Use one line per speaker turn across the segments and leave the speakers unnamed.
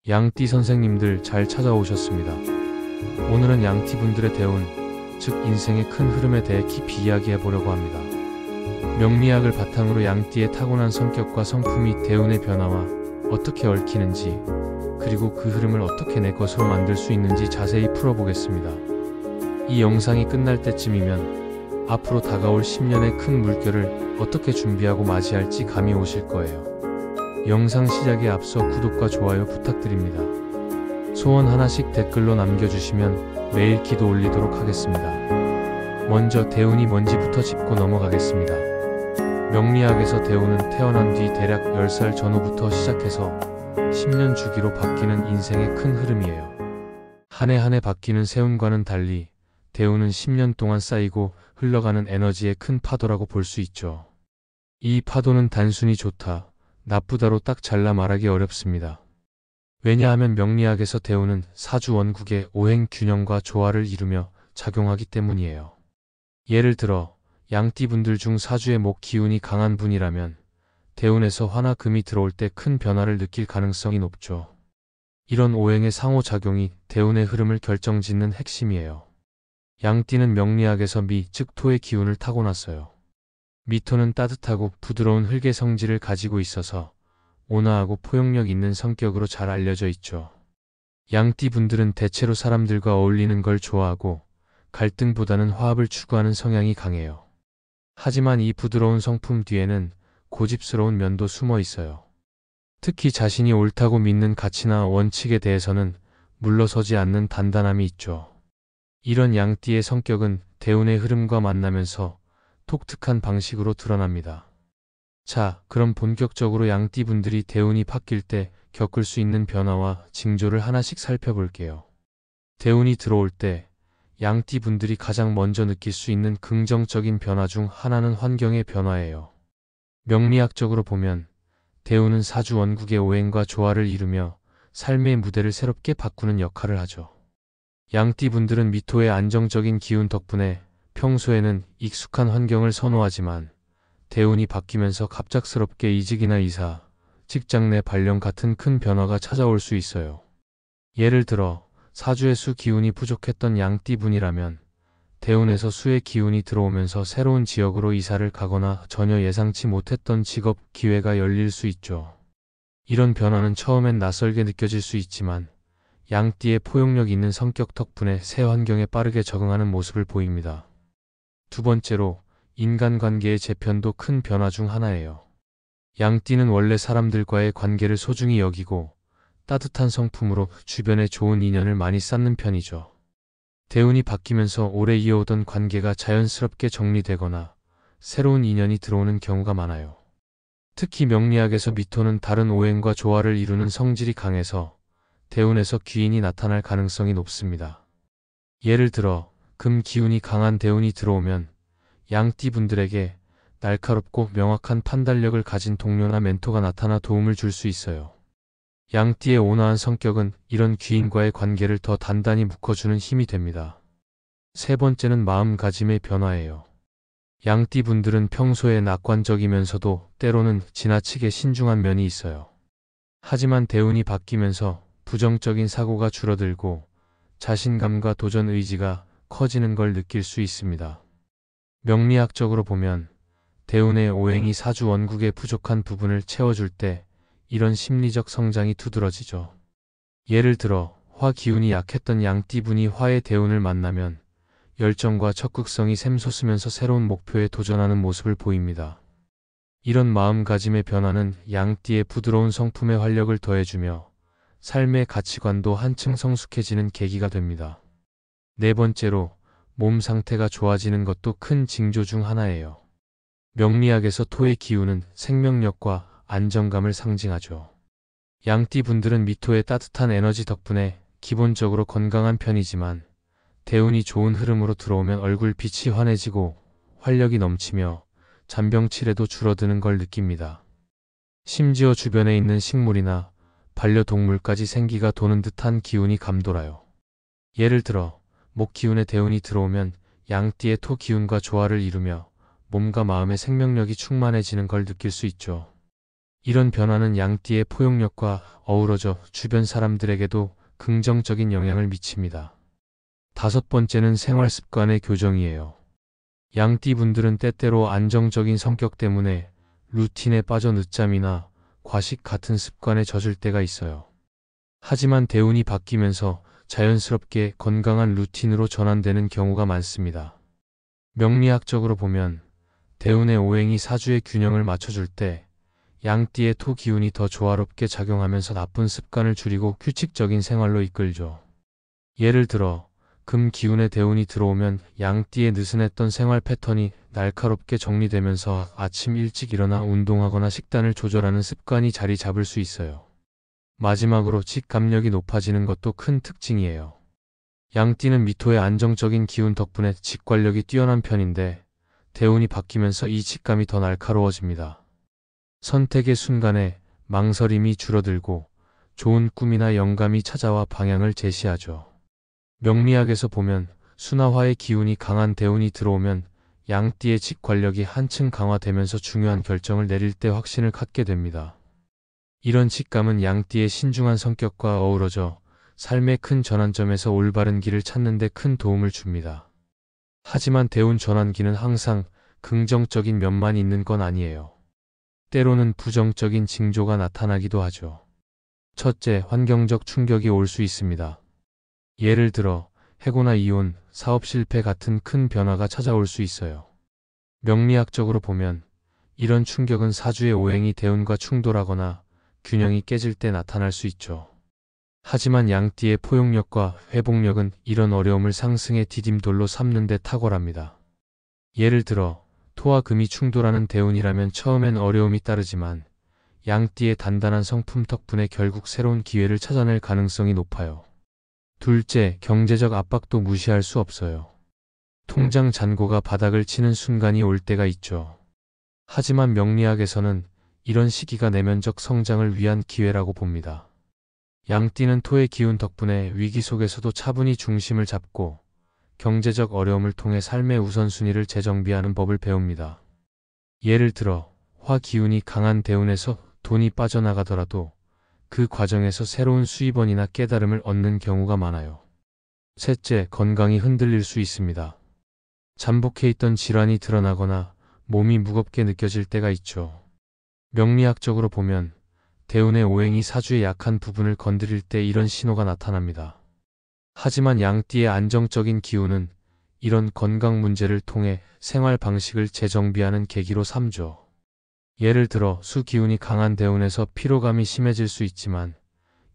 양띠 선생님들 잘 찾아오셨습니다. 오늘은 양띠 분들의 대운, 즉 인생의 큰 흐름에 대해 깊이 이야기해 보려고 합니다. 명리학을 바탕으로 양띠의 타고난 성격과 성품이 대운의 변화와 어떻게 얽히는지, 그리고 그 흐름을 어떻게 내 것으로 만들 수 있는지 자세히 풀어보겠습니다. 이 영상이 끝날 때쯤이면 앞으로 다가올 10년의 큰 물결을 어떻게 준비하고 맞이할지 감이 오실 거예요. 영상 시작에 앞서 구독과 좋아요 부탁드립니다. 소원 하나씩 댓글로 남겨주시면 매일 기도 올리도록 하겠습니다. 먼저 대운이 뭔지부터 짚고 넘어가겠습니다. 명리학에서 대운은 태어난 뒤 대략 10살 전후부터 시작해서 10년 주기로 바뀌는 인생의 큰 흐름이에요. 한 해 한 해 바뀌는 세운과는 달리 대운은 10년 동안 쌓이고 흘러가는 에너지의 큰 파도라고 볼 수 있죠. 이 파도는 단순히 좋다, 나쁘다로 딱 잘라 말하기 어렵습니다. 왜냐하면 명리학에서 대운은 사주 원국의 오행 균형과 조화를 이루며 작용하기 때문이에요. 예를 들어 양띠분들 중 사주의 목 기운이 강한 분이라면 대운에서 화나 금이 들어올 때 큰 변화를 느낄 가능성이 높죠. 이런 오행의 상호작용이 대운의 흐름을 결정짓는 핵심이에요. 양띠는 명리학에서 미, 즉 토의 기운을 타고났어요. 미토는 따뜻하고 부드러운 흙의 성질을 가지고 있어서 온화하고 포용력 있는 성격으로 잘 알려져 있죠. 양띠 분들은 대체로 사람들과 어울리는 걸 좋아하고 갈등보다는 화합을 추구하는 성향이 강해요. 하지만 이 부드러운 성품 뒤에는 고집스러운 면도 숨어 있어요. 특히 자신이 옳다고 믿는 가치나 원칙에 대해서는 물러서지 않는 단단함이 있죠. 이런 양띠의 성격은 대운의 흐름과 만나면서 독특한 방식으로 드러납니다. 자, 그럼 본격적으로 양띠 분들이 대운이 바뀔 때 겪을 수 있는 변화와 징조를 하나씩 살펴볼게요. 대운이 들어올 때 양띠 분들이 가장 먼저 느낄 수 있는 긍정적인 변화 중 하나는 환경의 변화예요. 명리학적으로 보면 대운은 사주 원국의 오행과 조화를 이루며 삶의 무대를 새롭게 바꾸는 역할을 하죠. 양띠 분들은 미토의 안정적인 기운 덕분에 평소에는 익숙한 환경을 선호하지만 대운이 바뀌면서 갑작스럽게 이직이나 이사, 직장 내 발령 같은 큰 변화가 찾아올 수 있어요. 예를 들어 사주의 수 기운이 부족했던 양띠 분이라면 대운에서 수의 기운이 들어오면서 새로운 지역으로 이사를 가거나 전혀 예상치 못했던 직업 기회가 열릴 수 있죠. 이런 변화는 처음엔 낯설게 느껴질 수 있지만 양띠의 포용력 있는 성격 덕분에 새 환경에 빠르게 적응하는 모습을 보입니다. 두 번째로 인간관계의 재편도 큰 변화 중 하나예요. 양띠는 원래 사람들과의 관계를 소중히 여기고 따뜻한 성품으로 주변에 좋은 인연을 많이 쌓는 편이죠. 대운이 바뀌면서 오래 이어오던 관계가 자연스럽게 정리되거나 새로운 인연이 들어오는 경우가 많아요. 특히 명리학에서 미토는 다른 오행과 조화를 이루는 성질이 강해서 대운에서 귀인이 나타날 가능성이 높습니다. 예를 들어 금 기운이 강한 대운이 들어오면 양띠 분들에게 날카롭고 명확한 판단력을 가진 동료나 멘토가 나타나 도움을 줄 수 있어요. 양띠의 온화한 성격은 이런 귀인과의 관계를 더 단단히 묶어주는 힘이 됩니다. 세 번째는 마음가짐의 변화예요. 양띠 분들은 평소에 낙관적이면서도 때로는 지나치게 신중한 면이 있어요. 하지만 대운이 바뀌면서 부정적인 사고가 줄어들고 자신감과 도전 의지가 커지는 걸 느낄 수 있습니다. 명리학적으로 보면 대운의 오행이 사주 원국의 부족한 부분을 채워줄 때 이런 심리적 성장이 두드러지죠. 예를 들어 화 기운이 약했던 양띠 분이 화의 대운을 만나면 열정과 적극성이 샘솟으면서 새로운 목표에 도전하는 모습을 보입니다. 이런 마음가짐의 변화는 양띠의 부드러운 성품에 활력을 더해주며 삶의 가치관도 한층 성숙해지는 계기가 됩니다. 네 번째로 몸 상태가 좋아지는 것도 큰 징조 중 하나예요. 명리학에서 토의 기운은 생명력과 안정감을 상징하죠. 양띠 분들은 미토의 따뜻한 에너지 덕분에 기본적으로 건강한 편이지만 대운이 좋은 흐름으로 들어오면 얼굴빛이 환해지고 활력이 넘치며 잔병치레도 줄어드는 걸 느낍니다. 심지어 주변에 있는 식물이나 반려동물까지 생기가 도는 듯한 기운이 감돌아요. 예를 들어 목 기운의 대운이 들어오면 양띠의 토 기운과 조화를 이루며 몸과 마음의 생명력이 충만해지는 걸 느낄 수 있죠. 이런 변화는 양띠의 포용력과 어우러져 주변 사람들에게도 긍정적인 영향을 미칩니다. 다섯 번째는 생활 습관의 교정이에요. 양띠 분들은 때때로 안정적인 성격 때문에 루틴에 빠져 늦잠이나 과식 같은 습관에 젖을 때가 있어요. 하지만 대운이 바뀌면서 자연스럽게 건강한 루틴으로 전환되는 경우가 많습니다. 명리학적으로 보면 대운의 오행이 사주의 균형을 맞춰줄 때 양띠의 토 기운이 더 조화롭게 작용하면서 나쁜 습관을 줄이고 규칙적인 생활로 이끌죠. 예를 들어 금 기운의 대운이 들어오면 양띠의 느슨했던 생활 패턴이 날카롭게 정리되면서 아침 일찍 일어나 운동하거나 식단을 조절하는 습관이 자리 잡을 수 있어요. 마지막으로 직감력이 높아지는 것도 큰 특징이에요. 양띠는 미토의 안정적인 기운 덕분에 직관력이 뛰어난 편인데 대운이 바뀌면서 이 직감이 더 날카로워집니다. 선택의 순간에 망설임이 줄어들고 좋은 꿈이나 영감이 찾아와 방향을 제시하죠. 명리학에서 보면 순화화의 기운이 강한 대운이 들어오면 양띠의 직관력이 한층 강화되면서 중요한 결정을 내릴 때 확신을 갖게 됩니다. 이런 직감은 양띠의 신중한 성격과 어우러져 삶의 큰 전환점에서 올바른 길을 찾는 데 큰 도움을 줍니다. 하지만 대운 전환기는 항상 긍정적인 면만 있는 건 아니에요. 때로는 부정적인 징조가 나타나기도 하죠. 첫째, 환경적 충격이 올 수 있습니다. 예를 들어 해고나 이혼, 사업 실패 같은 큰 변화가 찾아올 수 있어요. 명리학적으로 보면 이런 충격은 사주의 오행이 대운과 충돌하거나 균형이 깨질 때 나타날 수 있죠. 하지만 양띠의 포용력과 회복력은 이런 어려움을 상승의 디딤돌로 삼는 데 탁월합니다. 예를 들어 토와 금이 충돌하는 대운이라면 처음엔 어려움이 따르지만 양띠의 단단한 성품 덕분에 결국 새로운 기회를 찾아낼 가능성이 높아요. 둘째, 경제적 압박도 무시할 수 없어요. 통장 잔고가 바닥을 치는 순간이 올 때가 있죠. 하지만 명리학에서는 이런 시기가 내면적 성장을 위한 기회라고 봅니다. 양띠는 토의 기운 덕분에 위기 속에서도 차분히 중심을 잡고 경제적 어려움을 통해 삶의 우선순위를 재정비하는 법을 배웁니다. 예를 들어 화 기운이 강한 대운에서 돈이 빠져나가더라도 그 과정에서 새로운 수입원이나 깨달음을 얻는 경우가 많아요. 셋째, 건강이 흔들릴 수 있습니다. 잠복해 있던 질환이 드러나거나 몸이 무겁게 느껴질 때가 있죠. 명리학적으로 보면 대운의 오행이 사주의 약한 부분을 건드릴 때 이런 신호가 나타납니다. 하지만 양띠의 안정적인 기운은 이런 건강 문제를 통해 생활 방식을 재정비하는 계기로 삼죠. 예를 들어 수 기운이 강한 대운에서 피로감이 심해질 수 있지만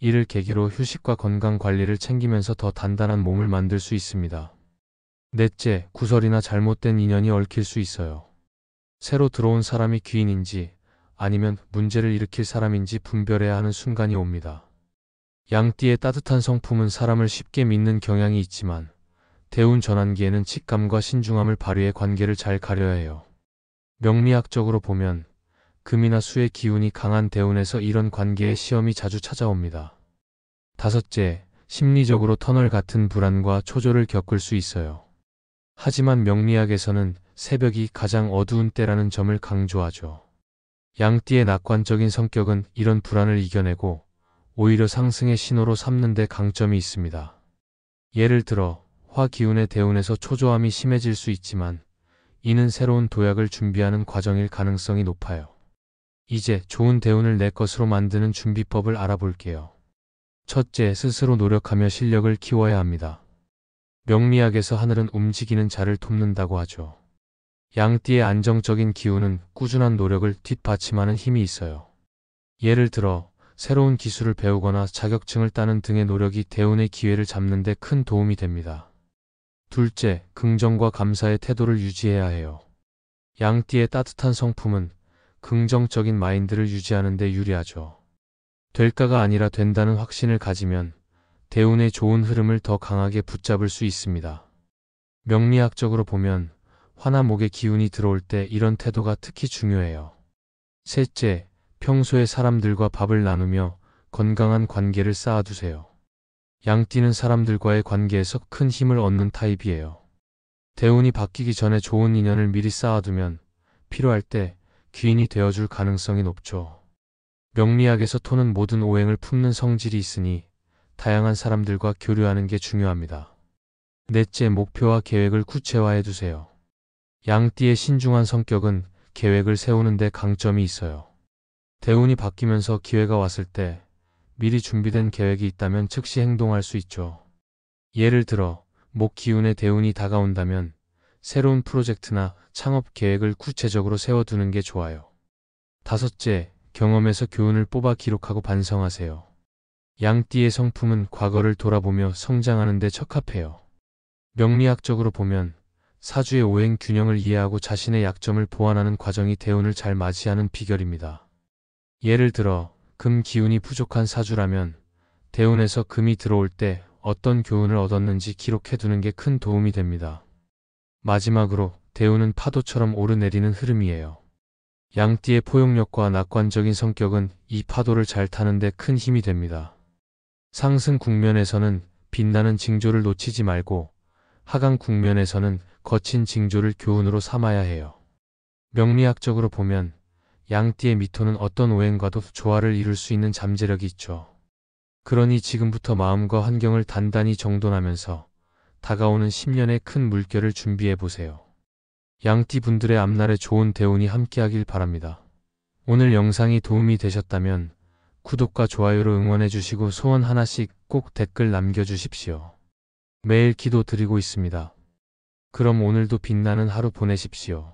이를 계기로 휴식과 건강 관리를 챙기면서 더 단단한 몸을 만들 수 있습니다. 넷째, 구설이나 잘못된 인연이 얽힐 수 있어요. 새로 들어온 사람이 귀인인지 아니면 문제를 일으킬 사람인지 분별해야 하는 순간이 옵니다. 양띠의 따뜻한 성품은 사람을 쉽게 믿는 경향이 있지만 대운 전환기에는 직감과 신중함을 발휘해 관계를 잘 가려야 해요. 명리학적으로 보면 금이나 수의 기운이 강한 대운에서 이런 관계의 시험이 자주 찾아옵니다. 다섯째, 심리적으로 터널 같은 불안과 초조를 겪을 수 있어요. 하지만 명리학에서는 새벽이 가장 어두운 때라는 점을 강조하죠. 양띠의 낙관적인 성격은 이런 불안을 이겨내고 오히려 상승의 신호로 삼는 데 강점이 있습니다. 예를 들어 화 기운의 대운에서 초조함이 심해질 수 있지만 이는 새로운 도약을 준비하는 과정일 가능성이 높아요. 이제 좋은 대운을 내 것으로 만드는 준비법을 알아볼게요. 첫째, 스스로 노력하며 실력을 키워야 합니다. 명리학에서 하늘은 움직이는 자를 돕는다고 하죠. 양띠의 안정적인 기운은 꾸준한 노력을 뒷받침하는 힘이 있어요. 예를 들어 새로운 기술을 배우거나 자격증을 따는 등의 노력이 대운의 기회를 잡는 데 큰 도움이 됩니다. 둘째, 긍정과 감사의 태도를 유지해야 해요. 양띠의 따뜻한 성품은 긍정적인 마인드를 유지하는 데 유리하죠. 될까가 아니라 된다는 확신을 가지면 대운의 좋은 흐름을 더 강하게 붙잡을 수 있습니다. 명리학적으로 보면 화나 목의 기운이 들어올 때 이런 태도가 특히 중요해요. 셋째, 평소에 사람들과 밥을 나누며 건강한 관계를 쌓아두세요. 양띠는 사람들과의 관계에서 큰 힘을 얻는 타입이에요. 대운이 바뀌기 전에 좋은 인연을 미리 쌓아두면 필요할 때 귀인이 되어줄 가능성이 높죠. 명리학에서 토는 모든 오행을 품는 성질이 있으니 다양한 사람들과 교류하는 게 중요합니다. 넷째, 목표와 계획을 구체화해 두세요. 양띠의 신중한 성격은 계획을 세우는 데 강점이 있어요. 대운이 바뀌면서 기회가 왔을 때 미리 준비된 계획이 있다면 즉시 행동할 수 있죠. 예를 들어 목 기운의 대운이 다가온다면 새로운 프로젝트나 창업 계획을 구체적으로 세워두는 게 좋아요. 다섯째, 경험에서 교훈을 뽑아 기록하고 반성하세요. 양띠의 성품은 과거를 돌아보며 성장하는 데 적합해요. 명리학적으로 보면 사주의 오행 균형을 이해하고 자신의 약점을 보완하는 과정이 대운을 잘 맞이하는 비결입니다. 예를 들어 금 기운이 부족한 사주라면 대운에서 금이 들어올 때 어떤 교훈을 얻었는지 기록해두는 게 큰 도움이 됩니다. 마지막으로 대운은 파도처럼 오르내리는 흐름이에요. 양띠의 포용력과 낙관적인 성격은 이 파도를 잘 타는 데 큰 힘이 됩니다. 상승 국면에서는 빛나는 징조를 놓치지 말고 하강 국면에서는 거친 징조를 교훈으로 삼아야 해요. 명리학적으로 보면 양띠의 미토는 어떤 오행과도 조화를 이룰 수 있는 잠재력이 있죠. 그러니 지금부터 마음과 환경을 단단히 정돈하면서 다가오는 10년의 큰 물결을 준비해 보세요. 양띠 분들의 앞날에 좋은 대운이 함께하길 바랍니다. 오늘 영상이 도움이 되셨다면 구독과 좋아요로 응원해 주시고 소원 하나씩 꼭 댓글 남겨주십시오. 매일 기도 드리고 있습니다. 그럼 오늘도 빛나는 하루 보내십시오.